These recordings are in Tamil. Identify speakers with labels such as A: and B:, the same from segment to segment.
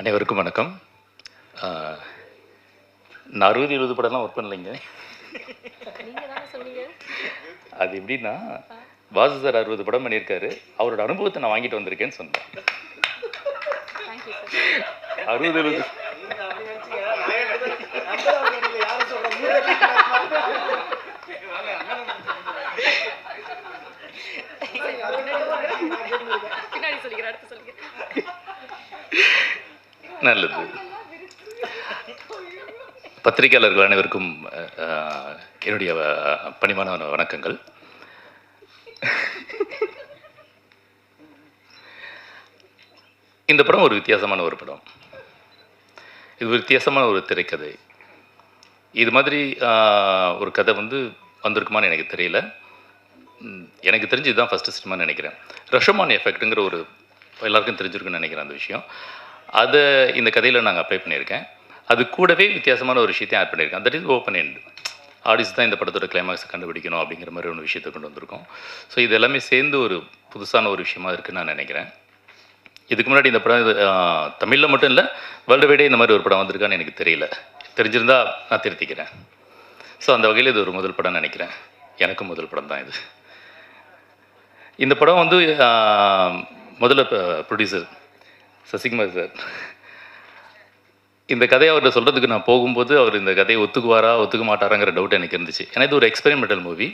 A: அனைவருக்கும் வணக்கம். நான் 60-20 படம்லாம் ஒர்க் பண்ணலைங்க. அது எப்படின்னா, வாசு சார் 60 படம் பண்ணியிருக்காரு. அவரோட அனுபவத்தை நான் வாங்கிட்டு வந்திருக்கேன்னு சொன்னேன். 60-20 நல்லது. பத்திரிகையாளர்கள் அனைவருக்கும் என்னுடைய பணிவான வணக்கங்கள். இந்த படம் ஒரு வித்தியாசமான ஒரு படம். இது ஒரு வித்தியாசமான ஒரு திரைக்கதை. இது மாதிரி ஒரு கதை வந்திருக்குமான்னு எனக்கு தெரியல. எனக்கு தெரிஞ்சு இதுதான் ஃபஸ்ட்டு சினிமான்னு நினைக்கிறேன். ரஷமான் எஃபெக்ட்டுங்கிற ஒரு எல்லாருக்கும் தெரிஞ்சிருக்குன்னு நினைக்கிறேன் அந்த விஷயம். அதை இந்த கதையில் நாங்கள் அப்ளை பண்ணியிருக்கேன். அது கூடவே வித்தியாசமான ஒரு விஷயத்தையும் ஆட் பண்ணியிருக்கேன். That is open end. Audience தான் இந்த படத்தோட கிளைமாக்ஸை கண்டுபிடிக்கணும் அப்படிங்கிற மாதிரி ஒரு விஷயத்தை கொண்டு வந்திருக்கோம். ஸோ இது எல்லாமே சேர்ந்து ஒரு புதுசான ஒரு விஷயமா இருக்குன்னு நான் நினைக்கிறேன். இதுக்கு முன்னாடி இந்த படம் தமிழில் மட்டும் இல்லை, வேர்ல்டு வைடே இந்த மாதிரி ஒரு படம் வந்திருக்கான்னு எனக்கு தெரியல. தெரிஞ்சிருந்தா நான் திருத்திக்கிறேன். ஸோ அந்த வகையில் இது ஒரு முதல் படம்னு நினைக்கிறேன். எனக்கும் முதல் படம் தான் இது. இந்த படம் முதல்ல ப்ரொடியூசர் சசிகுமார் சார் இந்த கதையை அவர்கிட்ட சொல்கிறதுக்கு நான் போகும்போது அவர் இந்த கதையை ஒத்துக்குவாரா ஒத்துக்க மாட்டாராங்கிற டவுட் எனக்கு இருந்துச்சு. ஏன்னா இது ஒரு எக்ஸ்பெரிமெண்டல் மூவி.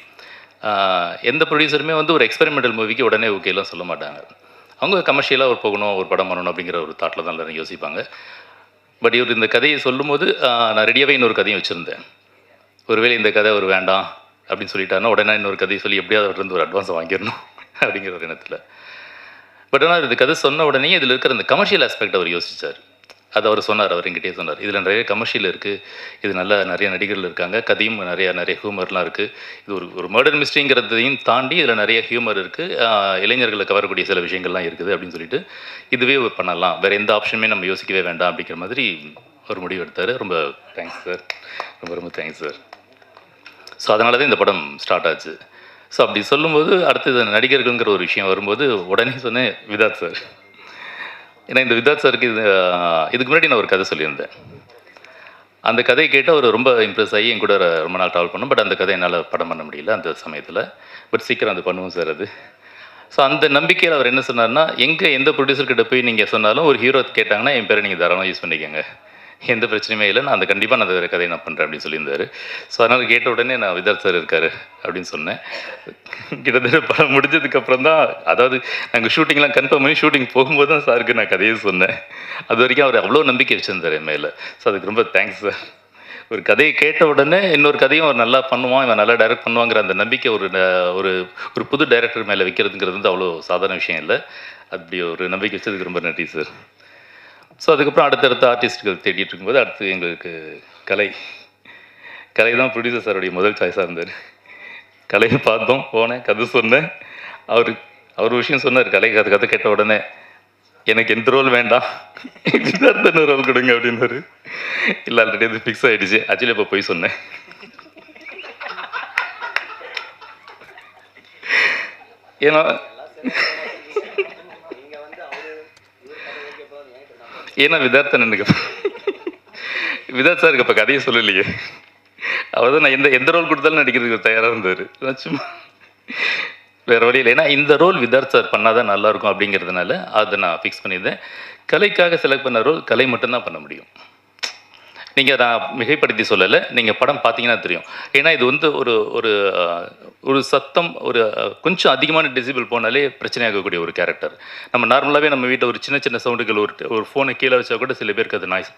A: எந்த ப்ரொடியூசருமே ஒரு எக்ஸ்பெரிமெண்டல் மூவிக்கு உடனே ஓகேலாம் சொல்ல மாட்டாங்க. அவங்க கமர்ஷியலாக ஒரு போகணும், ஒரு படம் பண்ணணும் அப்படிங்கிற ஒரு தாட்டில் தான் எல்லாரும் யோசிப்பாங்க. பட் இவர் இந்த கதையை சொல்லும்போது நான் ரெடியாகவே இன்னொரு கதையும் வச்சுருந்தேன். ஒருவேளை இந்த கதை ஒரு வேண்டாம் அப்படின்னு சொல்லிட்டாருன்னா உடனே இன்னொரு கதையை சொல்லி எப்படியாவது அவர்கிட்ட ஒரு அட்வான்ஸை வாங்கிடணும் அப்படிங்கிற ஒரு எண்ணத்தில். பட் ஆனால் இந்த கதை சொன்ன உடனே இதில் இருக்கிற அந்த கமர்ஷியல் ஆஸ்பெக்ட் அவர் யோசித்தார். அது அவர் சொன்னார், அவர் என்கிட்டே சொன்னார். இதில் நிறைய கமர்ஷியல் இருக்குது, இது நிறைய நடிகர்கள் இருக்காங்க, கதையும் நிறைய ஹியூமர்லாம் இருக்குது. இது ஒரு மர்டர் மிஸ்ட்ரிங்கிறதையும் தாண்டி இதில் நிறைய ஹியூமர் இருக்குது, இளைஞர்களை கவரக்கூடிய சில விஷயங்கள்லாம் இருக்குது அப்படின்னு சொல்லிட்டு இதுவே பண்ணலாம், வேறு எந்த ஆப்ஷனுமே நம்ம யோசிக்கவே வேண்டாம் அப்படிங்கிற மாதிரி ஒரு முடிவு எடுத்தார். ரொம்ப தேங்க்ஸ் சார், ரொம்ப தேங்க்ஸ் சார். ஸோ அதனால தான் இந்த படம் ஸ்டார்ட் ஆச்சு. ஸோ அப்படி சொல்லும்போது அடுத்தது நடிகர்கள்ங்கிற ஒரு விஷயம் வரும்போது உடனே சொன்னேன் விதாத் சார். ஏன்னா இந்த விதாத் சாருக்கு இதுக்கு முன்னாடி நான் ஒரு கதை சொல்லியிருந்தேன். அந்த கதையை கேட்டு அவர் ரொம்ப இம்ப்ரெஸ் ஆகி என் கூட ரொம்ப நாள் ட்ராவல் பண்ணோம். பட் அந்த கதை என்னால் படம் பண்ண முடியல அந்த சமயத்தில். பட் சீக்கிரம் அது பண்ணுவோம் சார் அது. ஸோ அந்த நம்பிக்கையில் அவர் என்ன சொன்னார்னா, எந்த ப்ரொடியூசர்கிட்ட போய் நீங்கள் சொன்னாலும் ஒரு ஹீரோ கேட்டாங்கன்னா என் பேரை நீங்கள் தாராளமாக யூஸ் பண்ணிக்கோங்க, எந்த பிரச்சனையுமே இல்லை, நான் கண்டிப்பாக நான் அந்த கதையை நான் பண்ணுறேன் அப்படின்னு சொல்லியிருந்தார். ஸோ அதனால் கேட்ட உடனே நான் விதார்த் சார் இருக்கார் அப்படின்னு சொன்னேன். கிட்டத்தட்ட படம் முடிஞ்சதுக்கப்புறம் தான், அதாவது நாங்கள் ஷூட்டிங்லாம் கன்ஃபார்ம் பண்ணி ஷூட்டிங் போகும்போது தான் சாருக்கு நான் கதையை சொன்னேன். அது வரைக்கும் அவர் அவ்வளோ நம்பிக்கை வச்சுருந்தார் என் மேலே. ஸோ அதுக்கு ரொம்ப தேங்க்ஸ் சார். ஒரு கதையை கேட்ட உடனே இன்னொரு கதையும் அவர் நல்லா பண்ணுவான், இவன் நல்லா டைரக்ட் பண்ணுவாங்கிற அந்த நம்பிக்கை ஒரு புது டைரக்டர் மேலே வைக்கிறதுங்கிறது அவ்வளோ சாதாரண விஷயம் இல்லை. அப்படி ஒரு நம்பிக்கை வச்சதுக்கு ரொம்ப நன்றி சார். ஸோ அதுக்கப்புறம் அடுத்தடுத்த ஆர்டிஸ்ட்டுகள் தேடிட்டு இருக்கும்போது அடுத்து எங்களுக்கு கலை தான் ப்ரொடியூசர் சாருடைய முதல் சாய்ஸாக இருந்தார். கலையை பார்த்தோம், போனேன், கதை சொன்னேன். அவர் விஷயம் சொன்னார், கதை கேட்ட உடனே எனக்கு எந்த ரோல் வேண்டாம், விதார்த்தன ரோல் கொடுங்க அப்படின்னாரு. இல்லை ஆல்ரெடி அது ஃபிக்ஸ் ஆகிடுச்சு. ஆக்சுவலி இப்போ போய் சொன்னேன். ஏன்னா விதார்த் சாருக்கு இப்போ கதையை சொல்லலையே. அவர் தான் நான் எந்த ரோல் கொடுத்தாலும் நடிக்கிறதுக்கு தயாராக இருந்தார். சும்மா வேறு வழியில். ஏன்னா இந்த ரோல் விதார்த் சார் பண்ணால் தான் நல்லாயிருக்கும் அப்படிங்கிறதுனால அதை நான் ஃபிக்ஸ் பண்ணியிருந்தேன். கலைக்காக செலக்ட் பண்ண ரோல் கலை மட்டும்தான் பண்ண முடியும். நீங்கள் நான் மிகைப்படுத்தி சொல்லலை, நீங்கள் படம் பார்த்தீங்கன்னா தெரியும். ஏன்னா இது ஒரு சத்தம் கொஞ்சம் அதிகமான டெசிபிள் போனாலே பிரச்சனையாகக்கூடிய ஒரு கேரக்டர். நம்ம நார்மலாகவே நம்ம வீட்டில் ஒரு சின்ன சவுண்டுகள் ஒரு ஃபோனை கீழே வச்சா கூட சில பேருக்கு அது நாய்ஸ்,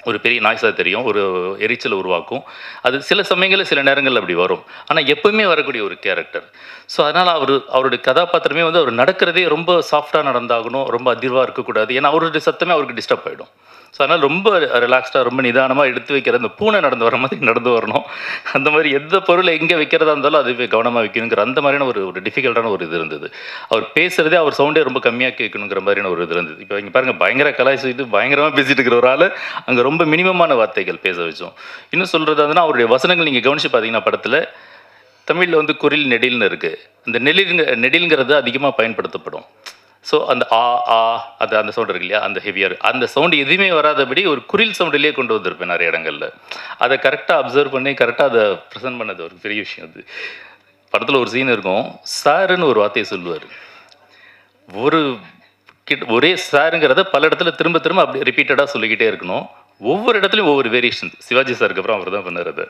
A: ஒரு பெரிய நாய்ஸாக தெரியும், ஒரு எரிச்சல் உருவாக்கும். அது சில சமயங்களில் சில நேரங்களில் அப்படி வரும். ஆனால் எப்பவுமே வரக்கூடிய ஒரு கேரக்டர். ஸோ அதனால் அவருடைய கதாபாத்திரமே அவர் நடக்கிறதே ரொம்ப சாஃப்டாக நடந்தாகணும், ரொம்ப அதிர்வாக இருக்கக்கூடாது. ஏன்னா அவருடைய சத்தமே அவருக்கு டிஸ்டர்ப் ஆகிடும். ஸோ அதனால் ரொம்ப ரிலாக்ஸ்டாக ரொம்ப நிதானமாக எடுத்து வைக்கிற அந்த பூனை நடந்து வர மாதிரி நடந்து வரணும். அந்த மாதிரி எந்த பொருளை எங்கே வைக்கிறதா இருந்தாலும் அதுவே கவனமாக வைக்கணுங்கிற அந்த மாதிரியான ஒரு டிஃபிகல்ட்டான ஒரு இது இருந்தது. அவர் பேசுகிறதே அவர் சவுண்டே ரொம்ப கம்மியாக கேட்கணுங்கிற மாதிரியான ஒரு இது இருந்தது. இப்போ இங்கே பாருங்கள், பயங்கர கலாய்ச்சிட்டு பயங்கரமாக பேசிகிட்டு இருக்கிற ஒரு ஆள் அங்கே ரொம்ப மினிமமான வார்த்தைகள் பேச வச்சோம். இன்னும் சொல்கிறது அதுனா அவருடைய வசனங்கள் நீங்கள் கவனித்து பார்த்தீங்கன்னா படத்தில் தமிழில் குறில் நெடில்னு இருக்குது. அந்த நெடில்ங்கிறது அதிகமாக பயன்படுத்தப்படும். ஸோ அந்த ஆ ஆ அது அந்த சவுண்ட் இருக்கு இல்லையா, அந்த ஹெவியாக அந்த சவுண்டு எதுவுமே வராதபடி ஒரு குரில் சவுண்டிலேயே கொண்டு வந்திருப்பேன் நிறைய இடங்களில். அதை கரெக்டாக அப்சர்வ் பண்ணி கரெக்டாக அதை ப்ரெசென்ட் பண்ணது ஒரு பெரிய விஷயம். அது படத்தில் ஒரு சீன் இருக்கும், சாருன்னு ஒரு வார்த்தையை சொல்லுவார். ஒரு ஒரே சாருங்கிறத பல இடத்துல திரும்ப திரும்ப அப்படி ரிப்பீட்டடாக சொல்லிக்கிட்டே இருக்கணும். ஒவ்வொரு இடத்துலையும் ஒவ்வொரு வேரியேஷன். சிவாஜி சாருக்கு அப்புறம் அவர் தான் பண்ணார் அதை.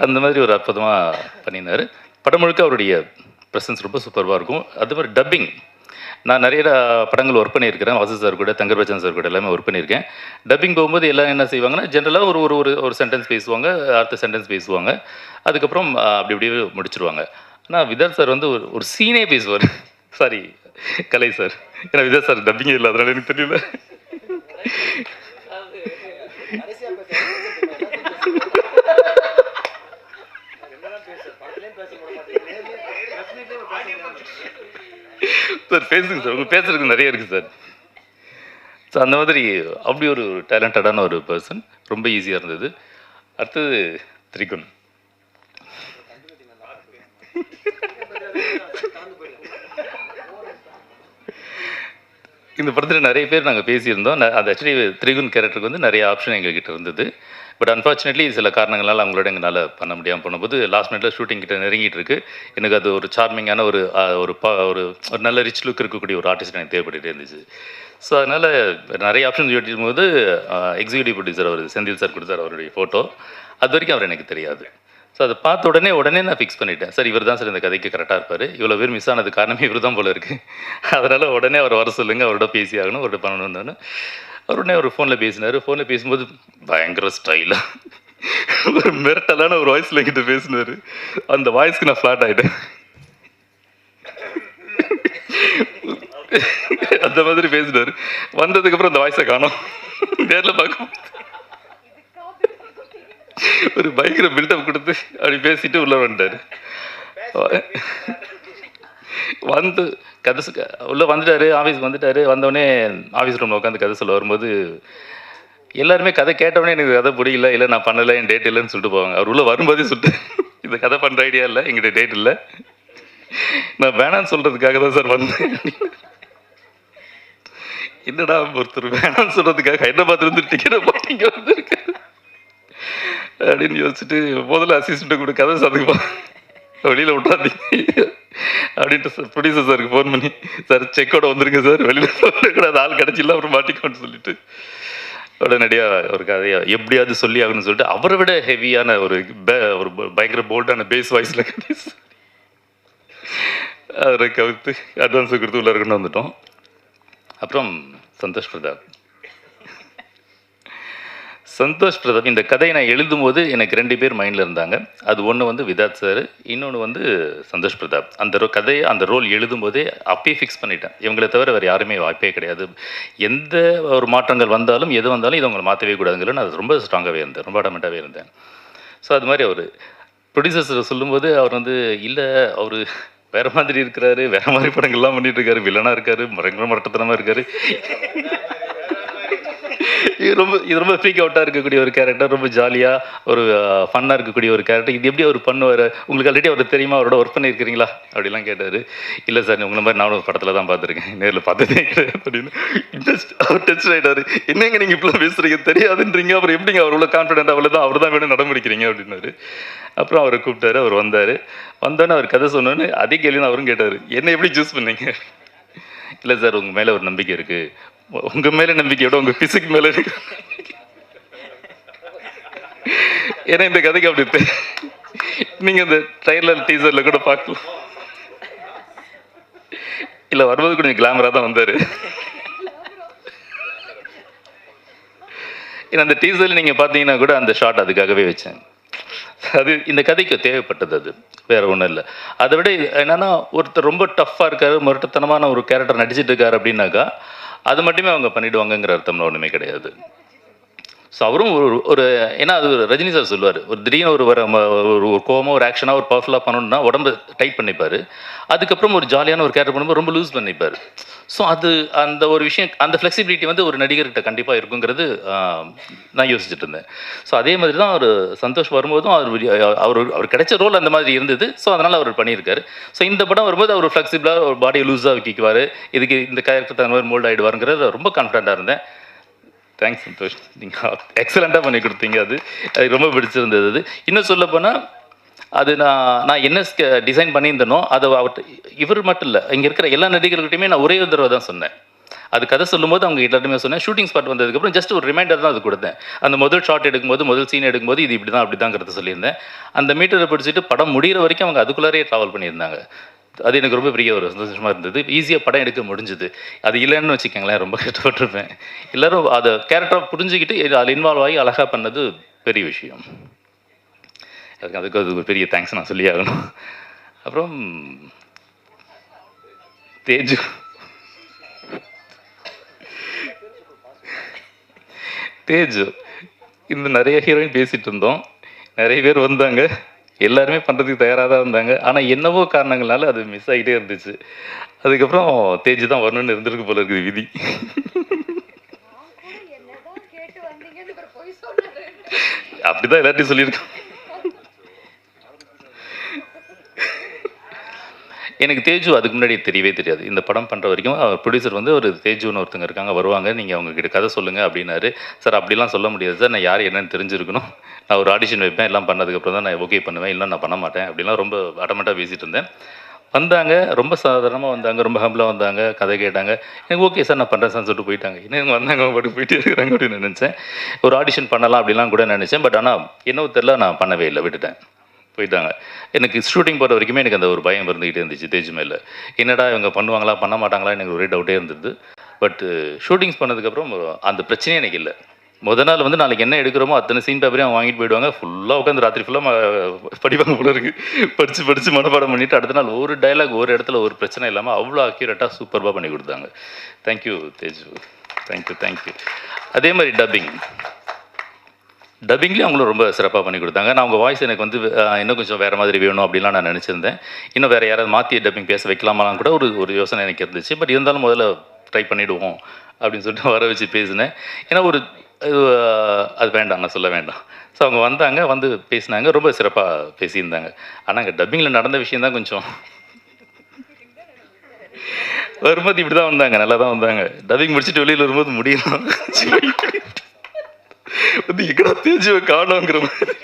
A: அந்த மாதிரி ஒரு அற்புதமாக பண்ணினார். படம் முழுக்க அவருடைய ப்ரெசன்ஸ் ரொம்ப சூப்பராக இருக்கும். அது மாதிரி டப்பிங், நான் நிறைய படங்கள் ஒர்க் பண்ணியிருக்கிறேன். வாசு சார் கூட, தங்கர் பச்சன் சார் கூட எல்லாமே ஒர்க் பண்ணியிருக்கேன். டப்பிங் போகும்போது எல்லாம் என்ன செய்வாங்கன்னா, ஜென்ரலாக ஒரு ஒரு ஒரு சென்டென்ஸ் பேசுவாங்க, அடுத்த சென்டென்ஸ் பேசுவாங்க, அதுக்கப்புறம் அப்படி இப்படியே முடிச்சிருவாங்க. ஆனால் விதார்த் சார் வந்து ஒரு சீனே பேசுவார். சாரி, கலை சார். ஏன்னா விதார்த் சார் டப்பிங்கே இல்லை, அதனால எனக்கு தெரியல. சார் பேசுங்க சார், உங்கள் பேசுறதுக்கு நிறைய இருக்குது சார். ஸோ அந்த மாதிரி அப்படி ஒரு டேலண்டடான ஒரு பர்சன், ரொம்ப ஈஸியாக இருந்தது. அடுத்தது திரிகுன். இந்த படத்தில் நிறைய பேர் நாங்கள் பேசியிருந்தோம். அது ஆக்சுவலி திரிகுன் கேரக்டருக்கு வந்து நிறைய ஆப்ஷன் எங்ககிட்ட இருந்தது. பட் அன்ஃபார்ச்சுனேட்லி சில காரணங்களால் அவங்களோட எங்களால் பண்ண முடியாமல் பண்ணும்போது லாஸ்ட் மினிட்ல ஷூட்டிங் கிட்ட நெருங்கிட்டு இருக்கு. எனக்கு அது ஒரு சார்மிங்கான ஒரு ஒரு நல்ல ரிச் லுக் இருக்கக்கூடிய ஒரு ஆர்டிஸ்ட் எனக்கு தேவைப்பட்டுகிட்டே இருந்துச்சு. ஸோ அதனால் நிறைய ஆப்ஷன்ஸ் யோசிக்கும் போது எக்ஸிக்யூட்டிவ் ப்ரொடியூசர் அவர் செந்தில் சார் கொடுத்தார் அவருடைய ஃபோட்டோ. அது வரைக்கும் அவர் எனக்கு தெரியாது. ஸோ அதை பார்த்த உடனே நான் ஃபிக்ஸ் பண்ணிட்டேன். சார் இவர் தான் சார் இந்த கதைக்கு கரெக்டாக இருப்பார். இவ்வளோ பேர் மிஸ் ஆனது காரணமே இவர் தான் போல இருக்குது. அதனால் உடனே அவர் வர சொல்லுங்கள், அவரோட பேசி ஆகணும், அவரோட பண்ணணும்னு. அவர் உடனே ஒரு ஃபோனில் பேசினார். ஃபோனில் பேசும்போது பயங்கர ஸ்டைலாக ஒரு மிரட்டலான ஒரு வாய்ஸில் என்கிட்ட பேசினார். அந்த வாய்ஸ்க்கு நான் ஃப்ளாட் ஆகிட்டேன். அந்த மாதிரி பேசினார். வந்ததுக்கப்புறம் அந்த வாய்ஸை காணோம். நேரில் பார்க்கும் ஒரு பயங்கர பில்டப் கொடுத்து அப்படி பேசிட்டு உள்ள வந்துட்டார். வந்து கதை உள்ளே வந்துட்டார், ஆஃபீஸ்க்கு வந்துட்டார். வந்தோடனே ஆஃபீஸ் ரூமில் உட்காந்து கதை சொல்ல வரும்போது எல்லாருமே கதை கேட்டவுடனே எனக்கு கதை பிடிக்கல, இல்லை நான் பண்ணலை, என் டேட் இல்லைன்னு சொல்லிட்டு போவாங்க. அவர் உள்ளே வரும்போதே சொல்லிட்டு இந்த கதை பண்ணுற ஐடியா இல்லை, எங்கிட்ட டேட் இல்லை, நான் வேணான்னு சொல்கிறதுக்காக தான் சார் வந்தேன். என்னடா ஒருத்தர் வேணான்னு சொல்கிறதுக்காக ஹைதராபாத்லேருந்து டிக்கெட்டை போட்டிங்க வந்துருக்கு அப்படின்னு யோசிச்சுட்டு முதல்ல அசிஸ்டண்ட்டை கூட கதை சாதுக்குப்பா வெளியில் விட்றாதீங்க அப்படின்ட்டு சார் ப்ரொடியூசர் சாருக்கு ஃபோன் பண்ணி, சார் செக்கோட வந்துருங்க சார், வெளியில் சொல்லக்கூடாது, ஆள் கிடச்சில்ல அப்புறம் மாட்டிக்கோன்னு சொல்லிட்டு உடனடியாக ஒரு கதையை எப்படியாவது சொல்லி ஆகணும்னு சொல்லிட்டு அவரை விட ஹெவியான ஒரு பயங்கர போல்டான பேஸ் வாய்ஸில் கதை அவரை கவித்து அட்வான்ஸை கொடுத்து உள்ள இருக்குன்னு வந்துட்டோம். அப்புறம் சந்தோஷ் பிரதாப் இந்த கதையை நான் எழுதும்போது எனக்கு 2 பேர் மைண்டில் இருந்தாங்க. அது ஒன்று வந்து விதாத் சார், இன்னொன்று வந்து சந்தோஷ் பிரதாப். அந்த கதையை அந்த ரோல் எழுதும்போதே அப்பயே ஃபிக்ஸ் பண்ணிட்டேன். இவங்களை தவிர வேறு யாருமே வாய்ப்பே கிடையாது. எந்த ஒரு மாற்றங்கள் வந்தாலும் எது வந்தாலும் இதை அவங்களை மாற்றவே கூடாதுங்கிற நான் ரொம்ப ஸ்ட்ராங்காகவே இருந்தேன், ரொம்ப அடமெண்ட்டாகவே இருந்தேன். ஸோ அது மாதிரி அவர் ப்ரொடியூசர்ஸ் சொல்லும்போது அவர் வந்து இல்லை, அவர் வேறு மாதிரி இருக்கிறாரு, வேறு மாதிரி படங்கள்லாம் பண்ணிட்டு இருக்காரு, வில்லனாக இருக்காரு, மரட்டத்தனமாக இருக்காரு, இது ரொம்ப ஃப்ரீக் அவுட்டாக இருக்கக்கூடிய ஒரு கேரக்டர், ரொம்ப ஜாலியாக ஒரு ஃபன்னாக இருக்கக்கூடிய ஒரு கேரக்டர், இது எப்படி அவர் பண்ணுவார், உங்களுக்கு ஆல்ரெடி அவர் தெரியுமா, அவரோட ஒர்க் பண்ணியிருக்கிறீங்களா அப்படிலாம் கேட்டார். இல்லை சார், உங்களை மாதிரி நானும் ஒரு படத்தில் தான் பார்த்துருக்கேன், நேரில் பார்த்ததே கிடையாது அப்படின்னு அவர் டென்ஷன் ஆகிட்டார். என்னங்க நீங்கள் இப்படிலாம் பேசுகிறீங்க, தெரியாதுன்றீங்க, அப்புறம் எப்படிங்க அவர் உள்ள கான்ஃபிடென்ட் அவ்வளோ தான், அவர் தான் வேணும் நடமுடிக்கிறீங்க அப்படின்னாரு. அப்புறம் அவரை கூப்பிட்டாரு, அவர் வந்தோடனே அவர் கதை சொன்னோன்னு அதே கேள்வி தான் அவரும் கேட்டார், என்ன எப்படி சூஸ் பண்ணீங்க? இல்லை சார், உங்கள் மேலே ஒரு நம்பிக்கை இருக்குது, உங்கள் மேலே நம்பிக்கையோட உங்கள் பிசிக் மேலே இருக்கு, ஏன்னா இந்த கதைக்கு அப்படி நீங்கள் இந்த ட்ரைலர் டீசரில் கூட பார்க்கலாம். இல்லை வரும்போது கொஞ்சம் கிளாமராக தான் வந்தார். ஏன்னா அந்த டீசரில் நீங்கள் பார்த்தீங்கன்னா கூட அந்த ஷாட் அதுக்காகவே வச்சேன். அது இந்த கதைக்கு தேவைப்பட்டது, அது வேற ஒன்றும் இல்லை. அதை விட என்னன்னா, ஒருத்தர் ரொம்ப டஃப்பாக இருக்காரு, முரட்டுத்தனமான ஒரு கேரக்டர் நடிச்சிட்டு இருக்காரு அப்படின்னாக்கா அது மட்டுமே அவங்க பண்ணிடுவாங்கங்கிற அர்த்தம்லாம் ஒன்றுமே கிடையாது. ஸோ அவரும் ஒரு ஏன்னா அது ரஜினி சார் சொல்லுவார், ஒரு திடீர்னு ஒரு கோவமாக ஒரு ஆக்ஷனாக ஒரு பவர்ஃபுல்லாக பண்ணணும்னா உடம்பு டைட் பண்ணிப்பார். அதுக்கப்புறம் ஒரு ஜாலியான ஒரு கேரக்டர் பண்ணும்போது ரொம்ப லூஸ் பண்ணிப்பார். ஸோ அந்த ஒரு விஷயம், அந்த ஃப்ளெக்சிபிலிட்டி வந்து ஒரு நடிகர்கிட்ட கண்டிப்பாக இருக்குங்கிறது நான் யோசிச்சுட்டு இருந்தேன். ஸோ அதே மாதிரி தான் அவர் சந்தோஷ் வரும்போதும் அவர் கிடைச்ச ரோல் அந்த மாதிரி இருந்தது. ஸோ அதனால் அவர் பண்ணியிருக்காரு. ஸோ இந்த படம் வரும்போது அவர் ஃப்ளெக்சிபிளாக ஒரு பாடியை லூஸாக வைக்கிக்குவார், இதுக்கு இந்த கேரக்டர் தகுந்த மாதிரி மோல்ட் ஆகிடுவாருங்கிறது ரொம்ப கான்ஃபிடண்ட்டாக இருந்தேன். தேங்க்ஸ் சந்தோஷ், நீங்கள் எக்ஸலண்ட்டாக பண்ணி கொடுத்தீங்க. அது ரொம்ப பிடிச்சிருந்தது. அது இன்னும் சொல்லப்போனால் அது நான் என்ன டிசைன் பண்ணியிருந்தேனோ அதை இவர் மட்டும் இல்லை, இங்கே இருக்கிற எல்லா நடிகர்கள்ட்டையுமே நான் ஒரே ஒரு தடவை தான் சொன்னேன். அது கதை சொல்லும்போது அவங்க எல்லாருமே சொன்னேன். ஷூட்டிங் ஸ்பாட் வந்ததுக்கப்புறம் ஜஸ்ட் ஒரு ரிமைண்டர் தான் அது கொடுத்தேன். அந்த முதல் ஷாட் எடுக்கும்போது, முதல் சீன் எடுக்கும்போது இது இப்படி தான் அப்படி தாங்கிறத சொல்லியிருந்தேன். அந்த மீட்டரை பிடிச்சிட்டு படம் முடிகிற வரைக்கும் அவங்க அதுக்குள்ளாரே ட்ராவல் பண்ணியிருந்தாங்க. அது எனக்கு ரொம்ப பெரிய ஒரு சந்தோஷமாக இருந்தது. ஈஸியாக படம் எடுக்க முடிஞ்சுது. அது இல்லைன்னு வச்சுக்கோங்களேன், ரொம்ப கஷ்டப்பட்டிருப்பேன். எல்லோரும் அதை கேரக்டராக புரிஞ்சுக்கிட்டு அதில் இன்வால்வ் ஆகி அழகாக பண்ணது பெரிய விஷயம். அதுக்கு அது ஒரு பெரிய தேங்க்ஸ் நான் சொல்லி ஆகணும். அப்புறம் தேஜு இந்த நிறைய ஹீரோயின் பேசிகிட்டு இருந்தோம், நிறைய பேர் வந்தாங்க, எல்லாருமே பண்ணுறதுக்கு தயாராக தான் இருந்தாங்க. ஆனால் என்னவோ காரணங்களால அது மிஸ் ஆகிட்டே இருந்துச்சு. அதுக்கப்புறம் தேஜு தான் வரணும்னு இருந்திருக்கு போல இருக்குது விதி. அப்படிதான் எல்லாத்தையும் சொல்லியிருக்கோம். எனக்கு தேஜு அதுக்கு முன்னாடி தெரியவே தெரியாது. இந்த படம் பண்ணுற வரைக்கும் ப்ரொடியூசர் வந்து ஒரு தேஜுன்னு ஒருத்தங்க இருக்காங்க, வருவாங்க, நீங்கள் அவங்கக்கிட்ட கதை சொல்லுங்கள் அப்படின்னாரு. சார் அப்படிலாம் சொல்ல முடியாது சார், நான் யார் என்னன்னு தெரிஞ்சிருக்கணும், நான் ஒரு ஆடிஷன் வைப்பேன், எல்லாம் பண்ணதுக்கப்புறம் தான் நான் ஓகே பண்ணுவேன், இல்லை நான் பண்ண மாட்டேன் அப்படிலாம் ரொம்ப அடமெண்ட்டாக பேசிகிட்டு இருந்தேன். வந்தாங்க, ரொம்ப சாதாரணமாக வந்தாங்க, ரொம்ப ஹம்பிளாக வந்தாங்க, கதை கேட்டாங்க. எனக்கு ஓகே சார் நான் பண்ணுறேன் சார்னு சொல்லிட்டு போயிட்டாங்க. இன்னும் வந்தாங்க, அவங்க பாட்டுக்கு போயிட்டே இருக்கிறாங்க அப்படின்னு நினச்சேன். ஒரு ஆடிஷன் பண்ணலாம் அப்படிலாம் கூட நினச்சேன். பட் ஆனால் என்னவோ தெரில, நான் பண்ணவே இல்லை, விட்டுட்டேன், போயிட்டாங்க. எனக்கு ஷூட்டிங் போகிற வரைக்குமே எனக்கு அந்த ஒரு பயம் இருந்துக்கிட்டே இருந்துச்சு தேஜு மேலே. என்னடா இவங்க பண்ணுவாங்களா பண்ண மாட்டாங்களா எனக்கு ஒரே டவுட்டே இருந்தது. பட் ஷூட்டிங்ஸ் பண்ணதுக்கப்புறம் அந்த பிரச்சனையே எனக்கு இல்லை. முதல் நாள் வந்து நாளைக்கு என்ன எடுக்கிறோமோ அத்தனை சீன் பேப்பரையும் அவங்க வாங்கிட்டு போயிடுவாங்க. ஃபுல்லாக உட்காந்து ராத்திரி ஃபுல்லாக படிப்பாங்க போல இருக்குது. படித்து மனப்பாடம் பண்ணிவிட்டு அடுத்த நாள் ஒரு டைலாக் ஒரு இடத்துல ஒரு பிரச்சனை இல்லாமல் அவ்வளோ அக்யூரேட்டாக சூப்பராக பண்ணி கொடுத்தாங்க. Thank you Teju, thank you. அதே மாதிரி டப்பிங்லேயும் அவங்களும் ரொம்ப சிறப்பாக பண்ணி கொடுத்தாங்க. நான் அவங்க வாய்ஸ் எனக்கு வந்து இன்னும் கொஞ்சம் வேறு மாதிரி வேணும் அப்படின்லாம் நான் நினச்சிருந்தேன். இன்னும் வேறு யாராவது மாற்றி டப்பிங் பேச வைக்கலாமாலாம் கூட ஒரு யோசனை எனக்கு இருந்துச்சு. பட் இருந்தாலும் முதல்ல ட்ரை பண்ணிவிடுவோம் அப்படின்னு சொல்லிட்டு வர வச்சு பேசினேன். ஏன்னா அது வேண்டாம், நான் சொல்ல வேண்டாம். ஸோ அவங்க வந்தாங்க, வந்து பேசினாங்க, ரொம்ப சிறப்பாக பேசியிருந்தாங்க. ஆனால் அங்கே டப்பிங்கில் நடந்த விஷயம் தான் கொஞ்சம் வரும்போது இப்படி தான் வந்தாங்க, நல்லா தான் வந்தாங்க. டப்பிங் முடிச்சுட்டு வெளியில் வரும்போது முடியலாம் வந்து எங்கடா தேஜுவை காணோங்கிற மாதிரி.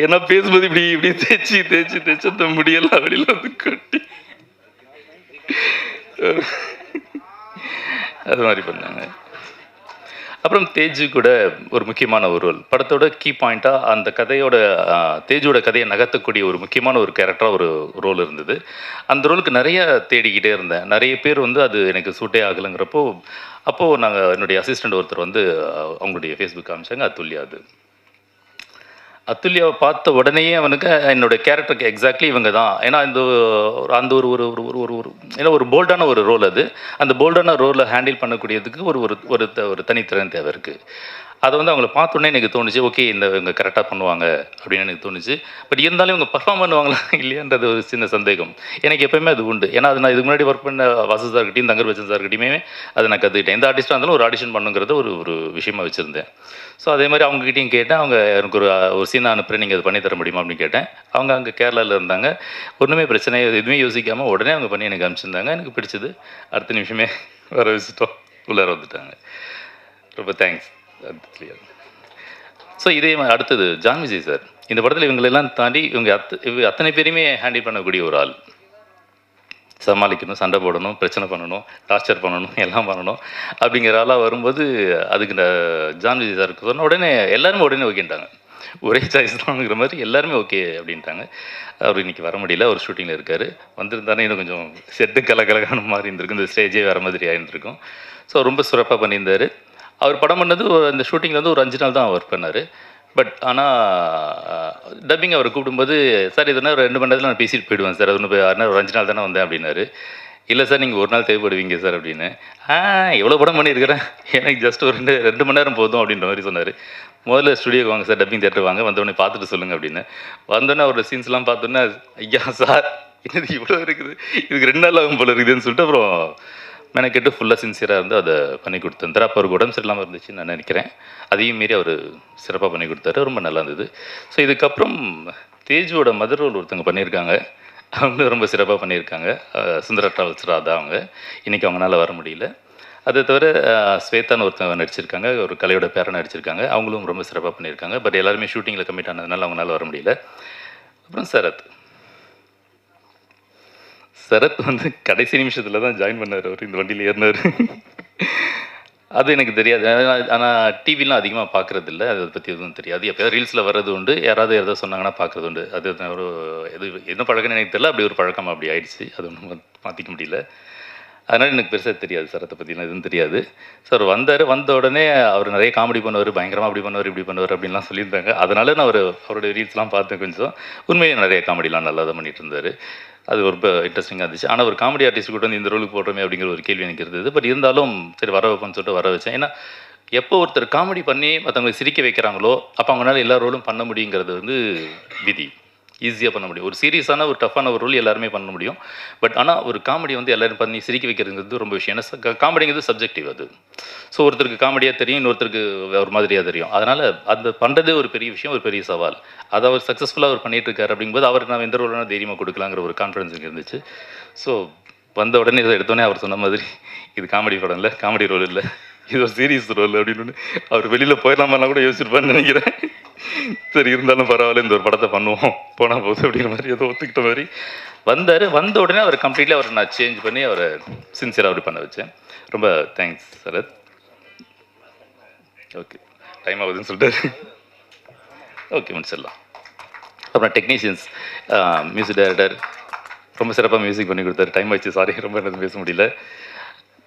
A: ஏன்னா பேசும்போது இப்படி தேய்ச்சி அந்த முடியெல்லாம் வெளியில் வந்து கொட்டி அது மாதிரி பண்ணாங்க. அப்புறம் தேஜு கூட ஒரு முக்கியமான ஒரு ரோல், படத்தோட கீ பாயிண்ட்டாக அந்த கதையோட தேஜுவோட கதையை நகர்த்தக்கூடிய ஒரு முக்கியமான ஒரு கேரக்டராக ஒரு ரோல் இருந்தது. அந்த ரோலுக்கு நிறைய தேடிக்கிட்டே இருந்தேன். நிறைய பேர் வந்து அது எனக்கு சூட்டே ஆகலைங்கிறப்போ, அப்போது நாங்கள் என்னுடைய அசிஸ்டண்ட் ஒருத்தர் வந்து அவங்களுடைய ஃபேஸ்புக் காமிச்சாங்க, அத்துல்யாவை பார்த்த உடனேயே அவனுக்கு என்னோட கேரக்டருக்கு எக்ஸாக்ட்லி இவங்க தான். ஏன்னா அந்த ஒரு ஒரு ஒரு ஒரு ஒரு ஏன்னா ஒரு போல்டான ஒரு ரோல் அது. அந்த போல்டான ரோலை ஹேண்டில் பண்ணக்கூடியதுக்கு ஒரு ஒரு ஒரு தனித்திறன் தேவை இருக்குது. அதை வந்து அவங்கள பார்த்தோன்னே எனக்கு தோணுச்சு, ஓகே இவங்க கரெக்டாக பண்ணுவாங்க அப்படின்னு எனக்கு தோணுச்சு. பட் இருந்தாலும் இவங்க பர்ஃபார்ம் பண்ணுவாங்களா இல்லையான்றது ஒரு சின்ன சந்தேகம் எனக்கு எப்போயுமே அது உண்டு. ஏன்னா அது நான் இதுக்கு முன்னாடி ஒர்க் பண்ண வாசு சார்கிட்டையும் தங்கர் பச்சன் சார்கிட்டையுமே அதை நான் கற்றுக்கிட்டேன். எந்த ஆர்டிஸ்ட்டாக இருந்தாலும் ஒரு ஆடிஷன் பண்ணுங்கிறத ஒரு விஷயமா வச்சுருந்தேன். ஸோ அதே மாதிரி அவங்ககிட்டையும் கேட்டேன். அவங்க எனக்கு ஒரு சீனை அனுப்புகிறேன், நீங்கள் அது பண்ணி தர முடியுமா அப்படின்னு கேட்டேன். அவங்க அங்கே கேரளாவில் இருந்தாங்க. ஒன்றுமே பிரச்சனை எதுவுமே யோசிக்காமல் உடனே அவங்க பண்ணி எனக்கு அனுப்பிச்சிருந்தாங்க. எனக்கு பிடிச்சது. அடுத்த நிமிஷமே வர வச்சுட்டோம், உள்ளார வந்துட்டாங்க. ரொம்ப தேங்க்ஸ். ஸோ இதே மாதிரி அடுத்தது ஜான் விஜய் சார். இந்த படத்தில் இவங்களெல்லாம் தாண்டி இவங்க அத்தனை பேருமே ஹேண்டில் பண்ணக்கூடிய ஒரு ஆள். சமாளிக்கணும், சண்டை போடணும், பிரச்சனை பண்ணணும், டார்ச்சர் பண்ணணும், எல்லாம் பண்ணணும் அப்படிங்கிற ஆளாக வரும்போது அதுக்கு ஜான் விஜய் சாருக்கு சொன்ன உடனே எல்லாருமே உடனே ஓகேன்ட்டாங்க. ஒரே சாய்ஸ் தான்ங்கிற மாதிரி எல்லாருமே ஓகே அப்படின்ட்டாங்க. அவர் இன்றைக்கி வர முடியல, ஒரு ஷூட்டிங்கில் இருக்கார். வந்திருந்தானே இன்னும் கொஞ்சம் செட்டு கலகலகான மாதிரி இருந்திருக்கும், இந்த ஸ்டேஜே வேறு மாதிரி ஆகிருந்திருக்கும். ஸோ ரொம்ப சிறப்பாக பண்ணியிருந்தார். அவர் படம் பண்ணது அந்த ஷூட்டிங்கில் வந்து ஒரு 5 நாள் தான் ஒர்க் பண்ணார். பட் ஆனால் டப்பிங் அவர் கூப்பிடும்போது, சார் இதுனா 2 மணி நேரத்தில் நான் பேசிட்டு போயிடுவேன் சார், அது ஒன்று ஒரு 5 நாள் தானே வந்தேன் அப்படின்னாரு. இல்லை சார் நீங்கள் ஒரு நாள் தேவைப்படுவீங்க சார் அப்படின்னு. எவ்வளோ படம் பண்ணியிருக்கிறேன், எனக்கு ஜஸ்ட் ஒரு 2 மணி நேரம் போதும் அப்படின்ற மாதிரி சொன்னார். முதல்ல ஸ்டுடியோக்கு வாங்க சார், டப்பிங் தேட்டர் வாங்க, வந்தோடனே பார்த்துட்டு சொல்லுங்கள் அப்படின்னு. வந்தோடனே அவரோட சீன்ஸ்லாம் பார்த்தோன்னே, ஐயா சார் என்னது இவ்வளோ இருக்குது, இதுக்கு 2 நாள் ஆகும் போல இருக்குதுன்னு சொல்லிட்டு அப்புறம் மெனக்கெட்டு ஃபுல்லாக சின்சியராக இருந்து அதை பண்ணி கொடுத்தாரு. அப்போ அவருக்கு உடம்பு சரியில்லாமல் இருந்துச்சுன்னு நான் நினைக்கிறேன். அதையும் மீறி அவர் சிறப்பாக பண்ணி கொடுத்தாரு. ரொம்ப நல்லா இருந்தது. ஸோ இதுக்கப்புறம் தேஜுவோட மதர் ரோல் ஒருத்தவங்க பண்ணியிருக்காங்க. அவங்களும் ரொம்ப சிறப்பாக பண்ணியிருக்காங்க. சுந்தரா ட்ராவல்ஸ் ராதா அவங்க. இன்றைக்கி அவங்களால வர முடியல. அதை தவிர ஸ்வேதான்னு ஒருத்தவங்க நடிச்சிருக்காங்க, ஒரு கலையோட பேரை நடிச்சிருக்காங்க. அவங்களும் ரொம்ப சிறப்பாக பண்ணியிருக்காங்க. பட் எல்லாருமே ஷூட்டிங்கில் கம்மிட் ஆனதுனால அவங்களால வர முடியல. அப்புறம் சரத் சரத் வந்து கடைசி நிமிஷத்தில் தான் ஜாயின் பண்ணார். அவர் இந்த வண்டியில் ஏறினார். அது எனக்கு தெரியாது. ஆனால் டிவிலாம் அதிகமாக பார்க்குறதில்ல, அதை பற்றி எதுவும் தெரியாது. எப்போயாவது ரீல்ஸில் வர்றது உண்டு, யாராவது சொன்னாங்கன்னா பார்க்குறது உண்டு. அது ஒரு என்ன பழக்கம்னு எனக்கு தெரியல, அப்படி ஒரு பழக்கம் அப்படி ஆயிடுச்சு. அது ஒன்றும் மாற்றிக்க முடியல. அதனால் எனக்கு பெருசாக தெரியாது, சரத்தை பற்றிலாம் எதுவும் தெரியாது. சார் வந்தார், வந்த உடனே அவர் நிறைய காமெடி பண்ணுவார், பயங்கரமாக அப்படி பண்ணுவார், இப்படி பண்ணுவார் அப்படின்லாம் சொல்லியிருந்தாங்க. அதனால நான் அவருடைய ரீல்ஸ்லாம் பார்த்தேன் கொஞ்சம். உண்மையாக நிறைய காமெடிலாம் நல்லா தான் பண்ணிட்டு இருந்தார். அது ரொம்ப இன்ட்ரெஸ்டிங்காக இருந்துச்சு. ஆனால் ஒரு காமெடி ஆர்டிஸ்ட் கூட வந்து இந்த ரோலுக்கு போடுறோமே அப்படிங்கிற ஒரு கேள்வி எனக்கு இருந்தது. பட் இருந்தாலும் சரி வர வைப்போம்னு சொல்லிட்டு வர வச்சேன். ஏன்னா எப்போ ஒருத்தர் காமெடி பண்ணி மற்றவங்களை சிரிக்க வைக்கிறாங்களோ அப்போ அவங்களால எல்லா ரோலும் பண்ண முடியுங்கிறது வந்து விதி. ஈஸியாக பண்ண முடியும். ஒரு சீரியஸான ஒரு டஃப்பான ஒரு ரோல் எல்லாருமே பண்ண முடியும். பட் ஆனால் ஒரு காமெடி வந்து எல்லோரும் பண்ணி சிரிக்க வைக்கிறதுங்கிறது ரொம்ப விஷயம். ஏன்னா காமெடிங்கிறது சப்ஜெக்டிவ் அது. ஸோ ஒருத்தருக்கு காமெடியாக தெரியும், இன்னொருத்தருக்கு ஒரு மாதிரியாக தெரியும். அதனால் அந்த பண்ணுறதே ஒரு பெரிய விஷயம், ஒரு பெரிய சவால். அதை அவர் சக்ஸஸ்ஃபுல்லாக அவர் பண்ணிகிட்டு இருக்காரு அப்படிங்கும்போது அவருக்கு நான் எந்த ரோலான தைரியமாக கொடுக்கலாங்கிற ஒரு கான்ஃபிடன்ஸ் எனக்கு இருந்துச்சு. ஸோ வந்த உடனே இதை எடுத்தோடனே அவர் சொன்ன மாதிரி இது காமெடி படம் இல்லை, காமெடி ரோல் இல்லை, இது ஒரு சீரியஸ் ரோல் அப்படின்னு அவர் வெளியில் போயிடலாமெல்லாம் கூட யோசிச்சிருப்பான்னு நினைக்கிறேன். சரி இருந்தாலும் பரவாயில்ல, இந்த ஒரு படத்தை பண்ணுவோம் போனால் போகுது அப்படிங்கிற மாதிரி ஏதோ ஒத்துக்கிட்ட மாதிரி வந்தார். வந்த உடனே அவர் கம்ப்ளீட்லி அவரை நான் சேஞ்ச் பண்ணி அவரை சின்சியராக அப்படி பண்ண வச்சேன். ரொம்ப தேங்க்ஸ் சரத். ஓகே டைம் ஆகுதுன்னு சொல்லிட்டாரு. ஓகே முடிச்சிடலாம். அப்புறம் டெக்னீஷியன்ஸ், மியூசிக் டைரக்டர் ரொம்ப சிறப்பாக மியூசிக் பண்ணி கொடுத்தாரு. டைம் ஆச்சு, சாரி ரொம்ப எனக்கு பேச முடியல.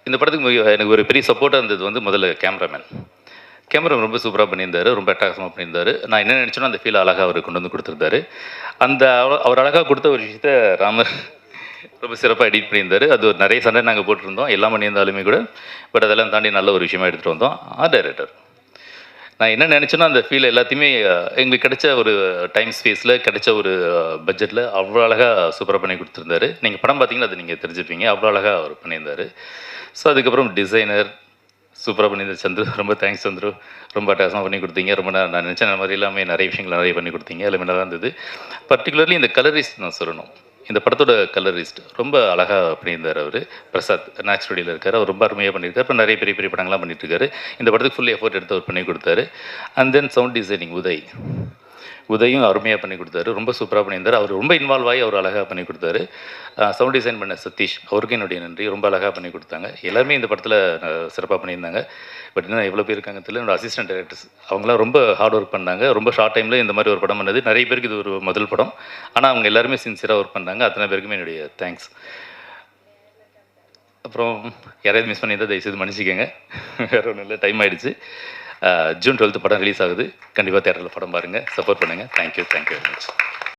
A: இந்த படத்துக்கு எனக்கு ஒரு பெரிய சப்போர்ட்டாக இருந்தது வந்து முதல்ல கேமராமேன் ரொம்ப சூப்பராக பண்ணியிருந்தார், ரொம்ப அட்டகாசமாக பண்ணியிருந்தார். நான் என்ன நினச்சேனோ அந்த ஃபீல் அழகாக அவர் கொண்டு வந்து கொடுத்துருந்தாரு. அந்த அவர் அழகாக கொடுத்த ஒரு விஷயத்த ராமர் ரொம்ப சிறப்பாக எடிட் பண்ணியிருந்தார். அது ஒரு நிறைய சண்டை நாங்கள் போட்டிருந்தோம், எல்லாம் பண்ணியிருந்தாலுமே கூட. பட் அதெல்லாம் தாண்டி நல்ல ஒரு விஷயமா எடுத்துகிட்டு வந்தோம். டைரக்டர் நான் என்ன நினச்சேனோ அந்த ஃபீல் எல்லாத்தையுமே எங்களுக்கு கிடைச்ச ஒரு டைம் ஸ்பேஸில் கிடைச்ச ஒரு பட்ஜெட்டில் அவ்வளோ அழகாக சூப்பராக பண்ணி கொடுத்துருந்தாரு. நீங்கள் படம் பார்த்தீங்கன்னா அது நீங்கள் தெரிஞ்சுப்பீங்க, அவ்வளோ அழகாக அவர் பண்ணியிருந்தார். ஸோ அதுக்கப்புறம் டிசைனர் சூப்பராக பண்ணியிருந்தார் சந்துரு. ரொம்ப தேங்க்ஸ் சந்துரு, ரொம்ப அட்டகாசமாக பண்ணி கொடுத்தீங்க. ரொம்ப நான் நினச்ச மாதிரி எல்லாமே நிறைய விஷயங்கள் நிறைய பண்ணி கொடுத்தீங்க, எல்லாமே நல்லா இருந்தது. பர்டிகுலர்லி இந்த கலரிஸ்ட் நான் சொல்லணும். இந்த படத்தோட கலரிஸ்ட் ரொம்ப அழகாக பண்ணியிருந்தார் அவர். பிரசாத் நேச்சுரலியில் ஸ்டுடியோவில் இருக்கார், அவர் ரொம்ப அருமையாக பண்ணியிருக்காரு. இப்போ நிறைய பெரிய பெரிய படங்கள்லாம் பண்ணிட்டுருக்காரு. இந்த படத்துக்கு ஃபுல் எஃபோர்ட் எடுத்து அவர் பண்ணி கொடுத்தாரு. அண்ட் தென் சவுண்ட் டிசைனிங் உதயும் அருமையாக பண்ணி கொடுத்தாரு, ரொம்ப சூப்பராக பண்ணியிருந்தார். அவர் ரொம்ப இன்வால்வ் ஆகி அவர் அழகாக பண்ணி கொடுத்தாரு. சவுண்ட் டிசைன் பண்ண சதீஷ், அவருக்கு என்னுடைய நன்றி, ரொம்ப அழகாக பண்ணி கொடுத்தாங்க. எல்லாருமே இந்த படத்தில் சிறப்பாக பண்ணியிருந்தாங்க. பட் இன்னும் எவ்வளோ பேர் இருக்காங்க தெரியல. என்னோட அசிஸ்டன்ட் டைரக்டர்ஸ் அவங்களாம் ரொம்ப ஹார்ட் ஒர்க் பண்ணாங்க. ரொம்ப ஷார்ட் டைமில் இந்த மாதிரி ஒரு படம் பண்ணது நிறைய பேருக்கு இது ஒரு முதல் படம். ஆனால் அவங்க எல்லாருமே சின்சியராக ஒர்க் பண்ணாங்க. அத்தனை பேருக்குமே என்னுடைய தேங்க்ஸ். அப்புறம் யாராவது மிஸ் பண்ணியிருந்தால் தயவுசெய்து மன்னிச்சிக்கோங்க, வேறு ஒன்றும் இல்லை, டைம் ஆகிடுச்சு. ஜூன் 12 படம் ரிலீஸ் ஆகுது. கண்டிப்பாக தேட்டரில் படம் பாருங்கள், சப்போர்ட் பண்ணுங்கள். Thank you very much.